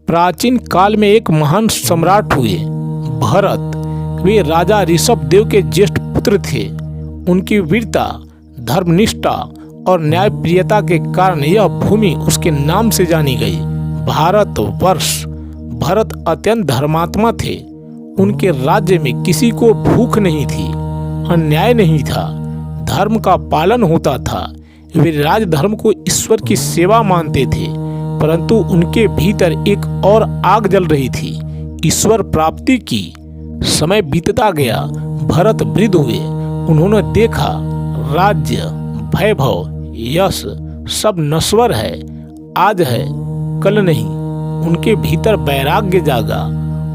प्राचीन काल में एक महान सम्राट हुए भरत। वे राजा ऋषभ देव के ज्येष्ठ पुत्र थे। उनकी वीरता, धर्मनिष्ठा और न्यायप्रियता के कारण यह भूमि उसके नाम से जानी गई, भारतवर्ष। भरत अत्यंत धर्मात्मा थे। उनके राज्य में किसी को भूख नहीं थी, अन्याय नहीं था, धर्म का पालन होता था। वे राजधर्म को ईश्वर की सेवा मानते थे, परंतु उनके भीतर एक और आग जल रही थी, ईश्वर प्राप्ति की। समय बीतता गया, भरत वृद्ध हुए। उन्होंने देखा राज्य, वैभव, यश सब नश्वर है, आज है कल नहीं। उनके भीतर वैराग्य जागा।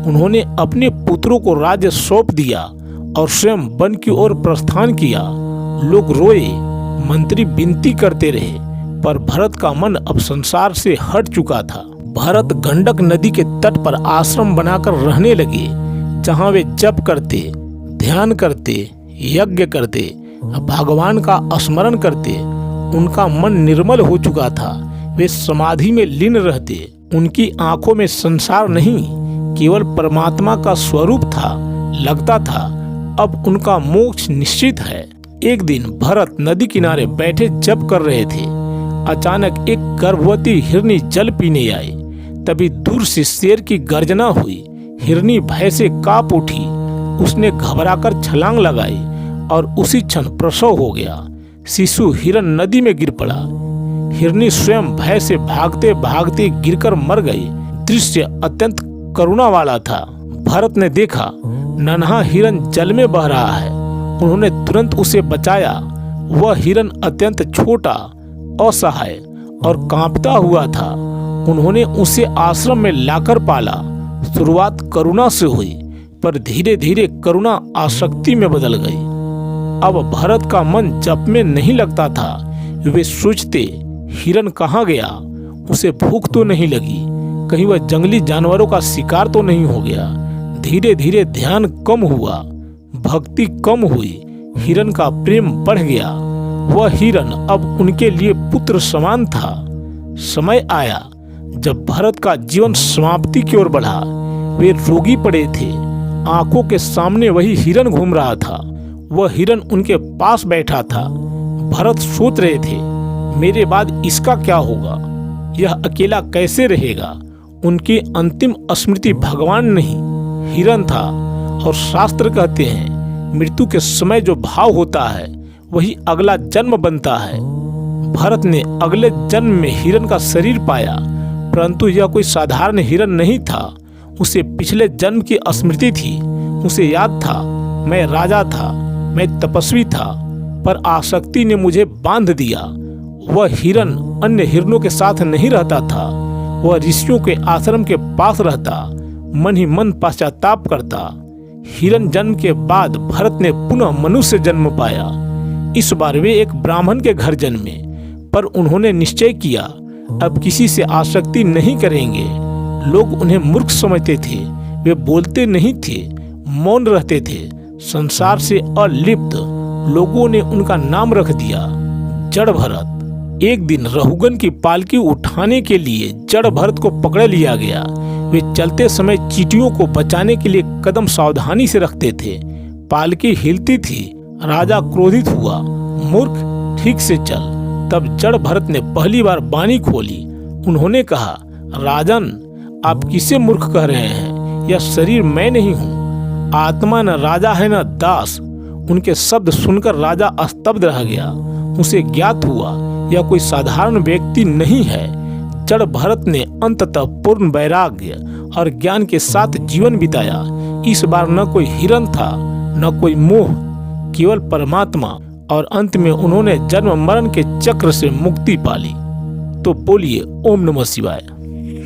उन्होंने अपने पुत्रों को राज्य सौंप दिया और स्वयं वन की ओर प्रस्थान किया। लोग रोए, मंत्री विनती करते रहे, पर भरत का मन अब संसार से हट चुका था। भरत गंडक नदी के तट पर आश्रम बनाकर रहने लगे, जहाँ वे जप करते, ध्यान करते, यज्ञ करते, भगवान का स्मरण करते। उनका मन निर्मल हो चुका था। वे समाधि में लीन रहते। उनकी आंखों में संसार नहीं, केवल परमात्मा का स्वरूप था। लगता था अब उनका मोक्ष निश्चित है। एक दिन भरत नदी किनारे बैठे जप कर रहे थे। अचानक एक गर्भवती हिरनी जल पीने आई। तभी दूर से शेर की गर्जना हुई। हिरनी भय से कांप उठी। उसने घबराकर छलांग लगाई और उसी क्षण प्रसव हो गया। शिशु हिरण नदी में गिर पड़ा। हिरनी स्वयं भय से भागते भागते गिरकर मर गई। दृश्य अत्यंत करुणा वाला था। भरत ने देखा नन्हा हिरण जल में बह रहा है। उन्होंने तुरंत उसे बचाया। वह हिरण अत्यंत छोटा, असहाय और कांपता हुआ था। उन्होंने उसे आश्रम में लाकर पाला। शुरुआत करुणा से हुई, पर धीरे धीरे करुणा आसक्ति में बदल गई। अब भरत का मन जप में नहीं लगता था। वे सोचते, हिरण कहाँ गया? उसे भूख तो नहीं लगी? कहीं वह जंगली जानवरों का शिकार तो नहीं हो गया? धीरे धीरे ध्यान कम हुआ, भक्ति कम हुई, हिरण का प्रेम बढ़ गया। वह हिरण अब उनके लिए पुत्र समान था। समय आया जब भरत का जीवन समाप्ति की ओर बढ़ा। वे रोगी पड़े थे। आंखों के सामने वही हिरण घूम रहा था। वह हिरण उनके पास बैठा था। भरत सोच रहे थे, मेरे बाद इसका क्या होगा? यह अकेला कैसे रहेगा? उनकी अंतिम स्मृति भगवान नहीं, हिरण था। और शास्त्र कहते हैं, मृत्यु के समय जो भाव होता है वही अगला जन्म बनता है। भरत ने अगले जन्म में हिरण का शरीर पाया, परंतु यह कोई साधारण हिरण नहीं था। उसे पिछले जन्म की स्मृति थी। उसे याद था, मैं राजा था, मैं तपस्वी था, पर आसक्ति ने मुझे बांध दिया। वह हिरण अन्य हिरणों के साथ नहीं रहता था। वह ऋषियों के आश्रम के पास रहता, मन ही मन पश्चाताप करता। हिरण जन्म के बाद भरत ने पुनः मनुष्य जन्म पाया। इस बार वे एक ब्राह्मण के घर जन्मे, पर उन्होंने निश्चय किया अब किसी से आसक्ति नहीं करेंगे। लोग उन्हें मूर्ख समझते थे। वे बोलते नहीं थे, मौन रहते थे, संसार से अलिप्त। लोगों ने उनका नाम रख दिया जड़ भरत। एक दिन रहुगन की पालकी उठाने के लिए जड़ भरत को पकड़ लिया गया। वे चलते समय चींटियों को बचाने के लिए कदम सावधानी से रखते थे। पालकी हिलती थी। राजा क्रोधित हुआ, मूर्ख, ठीक से चल। तब जड़ भरत ने पहली बार बाणी खोली। उन्होंने कहा, राजन, आप किसे मूर्ख कह रहे हैं? यह शरीर मैं नहीं हूँ। आत्मा न राजा है न दास। उनके शब्द सुनकर राजा स्तब्ध रह गया। उसे ज्ञात हुआ यह कोई साधारण व्यक्ति नहीं है। जड़ भरत ने अंततः पूर्ण वैराग्य और ज्ञान के साथ जीवन बिताया। इस बार न कोई हिरण था, न कोई मोह, केवल परमात्मा। और अंत में उन्होंने जन्म मरण के चक्र से मुक्ति पाली। तो बोलिए ओम नमः शिवाय।